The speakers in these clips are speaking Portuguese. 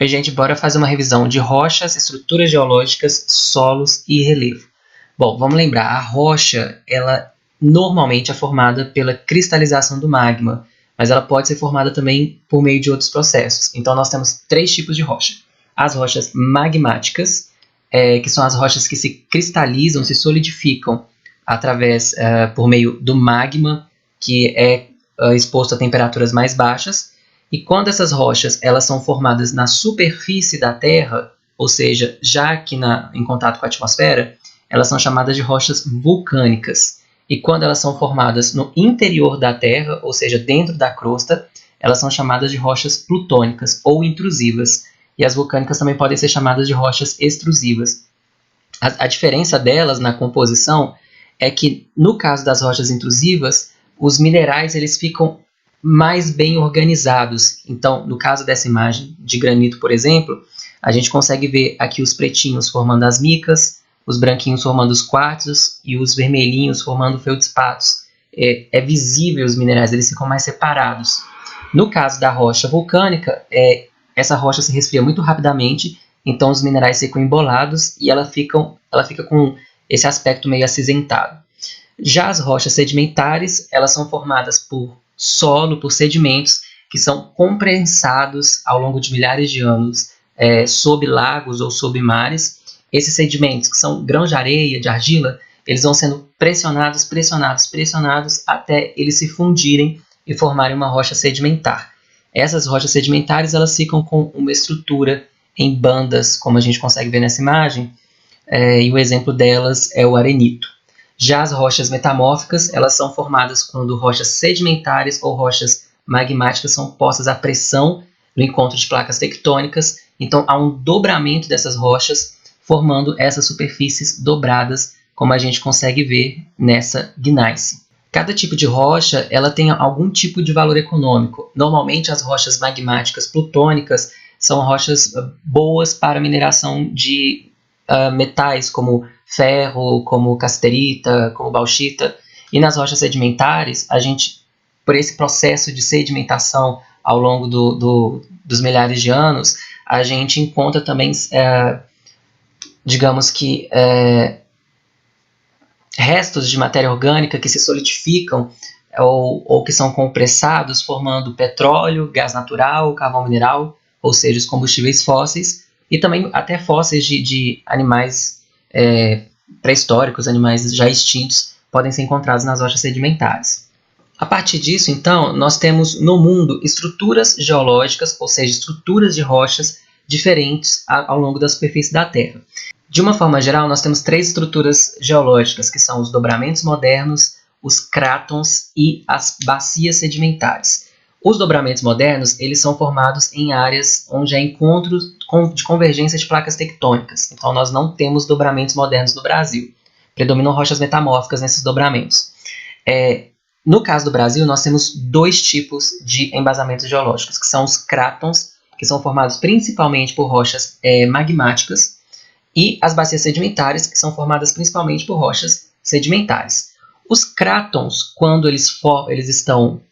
A gente bora fazer uma revisão de rochas, estruturas geológicas, solos e relevo. Bom, vamos lembrar, a rocha, ela normalmente é formada pela cristalização do magma, mas ela pode ser formada também por meio de outros processos. Então nós temos três tipos de rocha. As rochas magmáticas, que são as rochas que se cristalizam, se solidificam por meio do magma, que é exposto a temperaturas mais baixas. E quando essas rochas elas são formadas na superfície da Terra, ou seja, já aqui em contato com a atmosfera, elas são chamadas de rochas vulcânicas. E quando elas são formadas no interior da Terra, ou seja, dentro da crosta, elas são chamadas de rochas plutônicas ou intrusivas. E as vulcânicas também podem ser chamadas de rochas extrusivas. A diferença delas na composição é que, no caso das rochas intrusivas, os minerais eles ficam mais bem organizados. Então, no caso dessa imagem de granito, por exemplo, a gente consegue ver aqui os pretinhos formando as micas, os branquinhos formando os quartzos e os vermelhinhos formando feldspatos. É visível os minerais, eles ficam mais separados. No caso da rocha vulcânica, essa rocha se resfria muito rapidamente, então os minerais ficam embolados e ela fica com esse aspecto meio acinzentado. Já as rochas sedimentares, elas são formadas por solo, por sedimentos que são compensados ao longo de milhares de anos sob lagos ou sob mares. Esses sedimentos, que são grãos de areia, de argila, eles vão sendo pressionados até eles se fundirem e formarem uma rocha sedimentar. Essas rochas sedimentares elas ficam com uma estrutura em bandas, como a gente consegue ver nessa imagem, e o exemplo delas é o arenito. Já as rochas metamórficas, elas são formadas quando rochas sedimentares ou rochas magmáticas são postas à pressão no encontro de placas tectônicas. Então, há um dobramento dessas rochas, formando essas superfícies dobradas, como a gente consegue ver nessa gneisse. Cada tipo de rocha ela tem algum tipo de valor econômico. Normalmente, as rochas magmáticas plutônicas são rochas boas para mineração de metais como ferro, como casterita, como bauxita. E nas rochas sedimentares, a gente, por esse processo de sedimentação ao longo dos milhares de anos, a gente encontra também, digamos que, restos de matéria orgânica que se solidificam ou que são compressados, formando petróleo, gás natural, carvão mineral, ou seja, os combustíveis fósseis, e também até fósseis de animais pré-históricos, animais já extintos, podem ser encontrados nas rochas sedimentares. A partir disso, então, nós temos no mundo estruturas geológicas, ou seja, estruturas de rochas diferentes ao longo da superfície da Terra. De uma forma geral, nós temos três estruturas geológicas, que são os dobramentos modernos, os crátons e as bacias sedimentares. Os dobramentos modernos eles são formados em áreas onde há encontros de convergência de placas tectônicas. Então, nós não temos dobramentos modernos no Brasil. Predominam rochas metamórficas nesses dobramentos. No caso do Brasil, nós temos dois tipos de embasamentos geológicos, que são os crátons, que são formados principalmente por rochas magmáticas, e as bacias sedimentares, que são formadas principalmente por rochas sedimentares. Os crátons, quando eles estão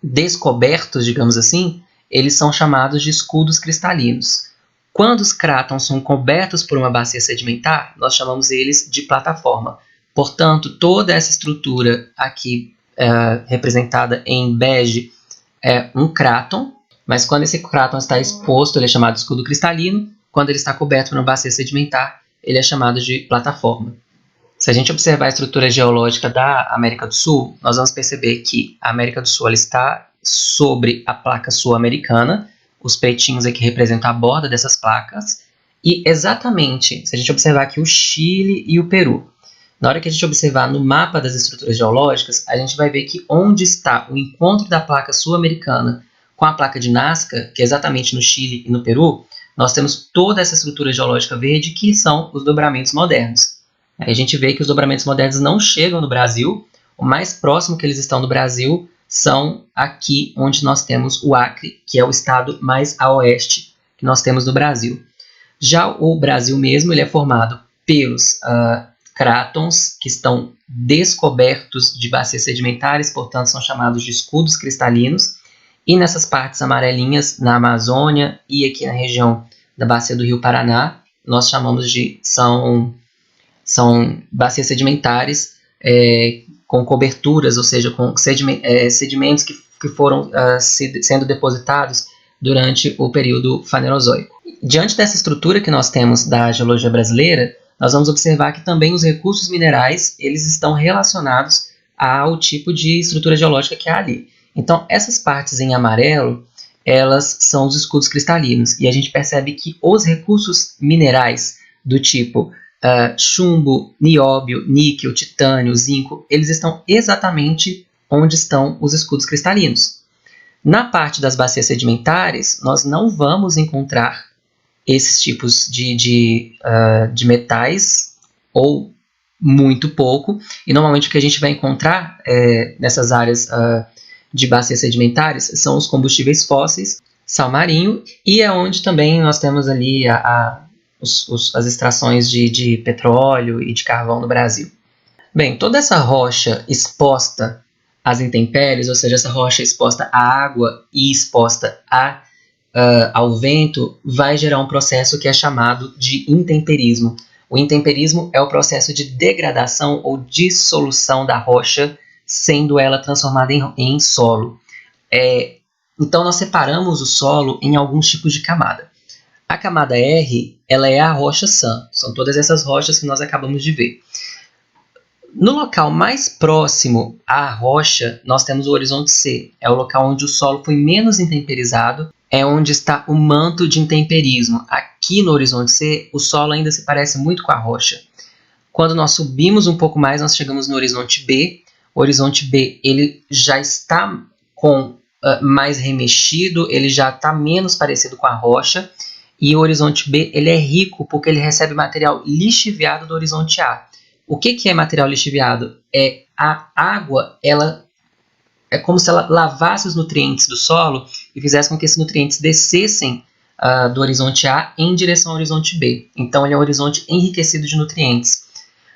descobertos, digamos assim, eles são chamados de escudos cristalinos. Quando os crátons são cobertos por uma bacia sedimentar, nós chamamos eles de plataforma. Portanto, toda essa estrutura aqui representada em bege é um cráton, mas quando esse cráton está exposto, ele é chamado de escudo cristalino. Quando ele está coberto por uma bacia sedimentar, ele é chamado de plataforma. Se a gente observar a estrutura geológica da América do Sul, nós vamos perceber que a América do Sul ela está sobre a placa sul-americana, os pretinhos aqui representam a borda dessas placas, e exatamente, se a gente observar aqui o Chile e o Peru, na hora que a gente observar no mapa das estruturas geológicas, a gente vai ver que onde está o encontro da placa sul-americana com a placa de Nazca, que é exatamente no Chile e no Peru, nós temos toda essa estrutura geológica verde, que são os dobramentos modernos. Aí a gente vê que os dobramentos modernos não chegam no Brasil. O mais próximo que eles estão do Brasil são aqui onde nós temos o Acre, que é o estado mais a oeste que nós temos no Brasil. Já o Brasil mesmo ele é formado pelos crátons, que estão descobertos de bacias sedimentares, portanto são chamados de escudos cristalinos, E nessas partes amarelinhas, na Amazônia e aqui na região da bacia do Rio Paraná, nós chamamos de são bacias sedimentares com coberturas, ou seja, com sedimentos que foram sendo depositados durante o período Fanerozoico. Diante dessa estrutura que nós temos da geologia brasileira, nós vamos observar que também os recursos minerais eles estão relacionados ao tipo de estrutura geológica que há ali. Então, essas partes em amarelo, elas são os escudos cristalinos, e a gente percebe que os recursos minerais do tipo chumbo, nióbio, níquel, titânio, zinco, eles estão exatamente onde estão os escudos cristalinos. Na parte das bacias sedimentares, nós não vamos encontrar esses tipos de metais, ou muito pouco, e normalmente o que a gente vai encontrar nessas áreas de bacias sedimentares são os combustíveis fósseis, sal marinho, e é onde também nós temos ali as extrações de petróleo e de carvão no Brasil. Bem, toda essa rocha exposta às intempéries, ou seja, essa rocha exposta à água e exposta ao vento, vai gerar um processo que é chamado de intemperismo. O intemperismo é o processo de degradação ou dissolução da rocha, sendo ela transformada em solo. Então, nós separamos o solo em alguns tipos de camada. A camada R, ela é a rocha sã. São todas essas rochas que nós acabamos de ver. No local mais próximo à rocha, nós temos o horizonte C. É o local onde o solo foi menos intemperizado, é onde está o manto de intemperismo. Aqui no horizonte C, o solo ainda se parece muito com a rocha. Quando nós subimos um pouco mais, nós chegamos no horizonte B. O horizonte B ele já está mais remexido, ele já está menos parecido com a rocha. E o horizonte B ele é rico porque ele recebe material lixiviado do horizonte A. O que é material lixiviado? A água, ela é como se ela lavasse os nutrientes do solo e fizesse com que esses nutrientes descessem do horizonte A em direção ao horizonte B. Então, ele é um horizonte enriquecido de nutrientes.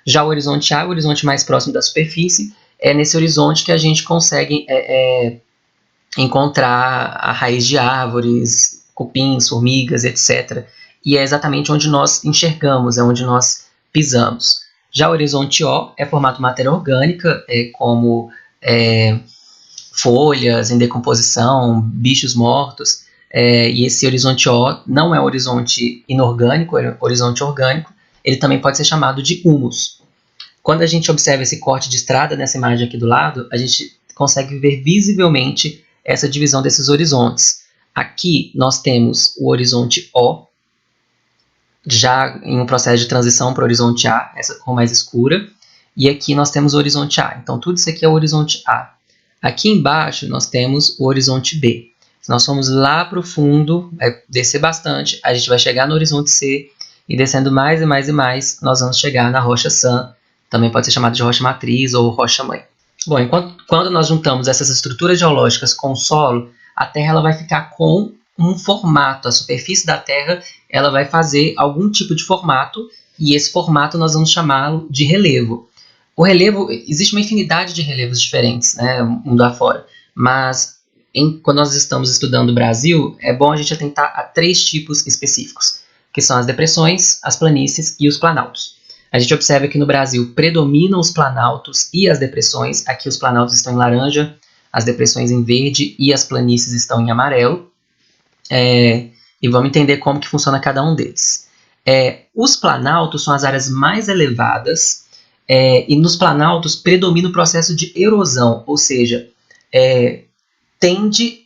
Já o horizonte A, o horizonte mais próximo da superfície, é nesse horizonte que a gente consegue encontrar a raiz de árvores, cupins, formigas, etc. E é exatamente onde nós enxergamos, é onde nós pisamos. Já o horizonte O é formado por matéria orgânica, como folhas em decomposição, bichos mortos, e esse horizonte O não é um horizonte inorgânico, é um horizonte orgânico. Ele também pode ser chamado de humus. Quando a gente observa esse corte de estrada nessa imagem aqui do lado, a gente consegue ver visivelmente essa divisão desses horizontes. Aqui nós temos o horizonte O, já em um processo de transição para o horizonte A, essa cor mais escura, e aqui nós temos o horizonte A. Então tudo isso aqui é o horizonte A. Aqui embaixo nós temos o horizonte B. Se nós formos lá para o fundo, descer bastante, a gente vai chegar no horizonte C, e descendo mais e mais e mais, nós vamos chegar na rocha sã, também pode ser chamada de rocha matriz ou rocha mãe. Bom, quando nós juntamos essas estruturas geológicas com o solo, a Terra ela vai ficar com um formato. A superfície da Terra ela vai fazer algum tipo de formato, e esse formato nós vamos chamá-lo de relevo. O relevo, existe uma infinidade de relevos diferentes, né, mundo afora, mas quando nós estamos estudando o Brasil, é bom a gente atentar a 3 tipos específicos, que são as depressões, as planícies e os planaltos. A gente observa que no Brasil predominam os planaltos e as depressões. Aqui os planaltos estão em laranja, as depressões em verde e as planícies estão em amarelo. E vamos entender como que funciona cada um deles. Os planaltos são as áreas mais elevadas, e nos planaltos predomina o processo de erosão, ou seja, tende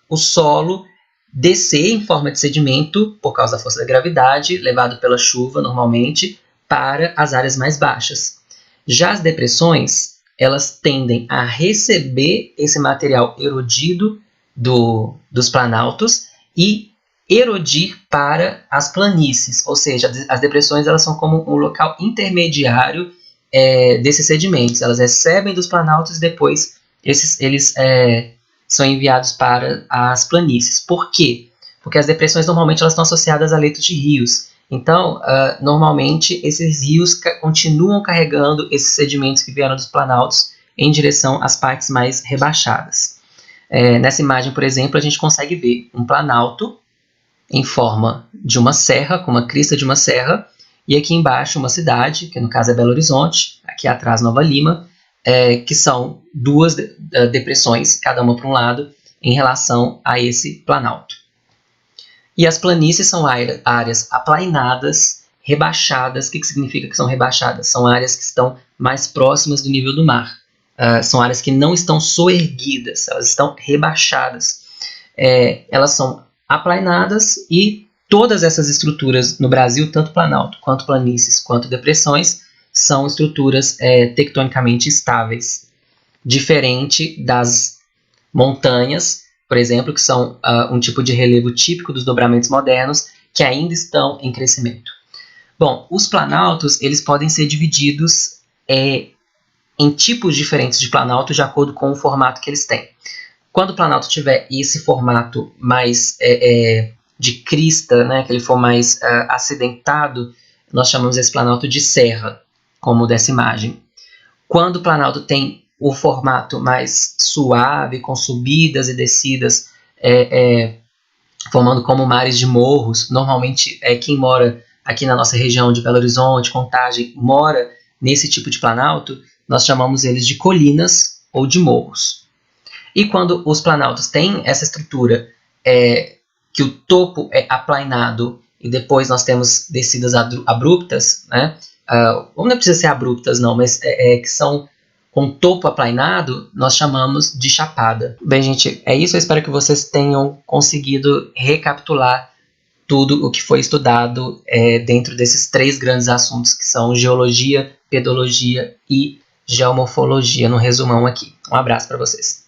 o solo descer em forma de sedimento por causa da força da gravidade, levado pela chuva normalmente, para as áreas mais baixas. Já as depressões, elas tendem a receber esse material erodido dos planaltos e erodir para as planícies, ou seja, as depressões elas são como um local intermediário desses sedimentos. Elas recebem dos planaltos e depois eles são enviados para as planícies. Por quê? Porque as depressões normalmente elas estão associadas a leitos de rios. Então, normalmente, esses rios continuam carregando esses sedimentos que vieram dos planaltos em direção às partes mais rebaixadas. Nessa imagem, por exemplo, a gente consegue ver um planalto em forma de uma serra, com uma crista de uma serra, e aqui embaixo uma cidade, que no caso é Belo Horizonte, aqui atrás Nova Lima, que são duas depressões, cada uma para um lado, em relação a esse planalto. E as planícies são áreas aplainadas, rebaixadas. O que significa que são rebaixadas? São áreas que estão mais próximas do nível do mar. São áreas que não estão soerguidas, elas estão rebaixadas. Elas são aplainadas e todas essas estruturas no Brasil, tanto planalto, quanto planícies, quanto depressões, são estruturas tectonicamente estáveis, diferente das montanhas, por exemplo, que são um tipo de relevo típico dos dobramentos modernos, que ainda estão em crescimento. Bom, os planaltos eles podem ser divididos em tipos diferentes de planalto de acordo com o formato que eles têm. Quando o planalto tiver esse formato mais de crista, né, que ele for mais acidentado, nós chamamos esse planalto de serra, como dessa imagem. Quando o planalto tem o formato mais suave, com subidas e descidas, formando como mares de morros, normalmente quem mora aqui na nossa região de Belo Horizonte, Contagem, mora nesse tipo de planalto, nós chamamos eles de colinas ou de morros. E quando os planaltos têm essa estrutura que o topo é aplainado e depois nós temos descidas abruptas, né? Não precisa ser abruptas não, mas que são com topo aplainado, nós chamamos de chapada. Bem, gente, é isso. Eu espero que vocês tenham conseguido recapitular tudo o que foi estudado dentro desses 3 grandes assuntos que são geologia, pedologia e geomorfologia, no resumão aqui. Um abraço para vocês.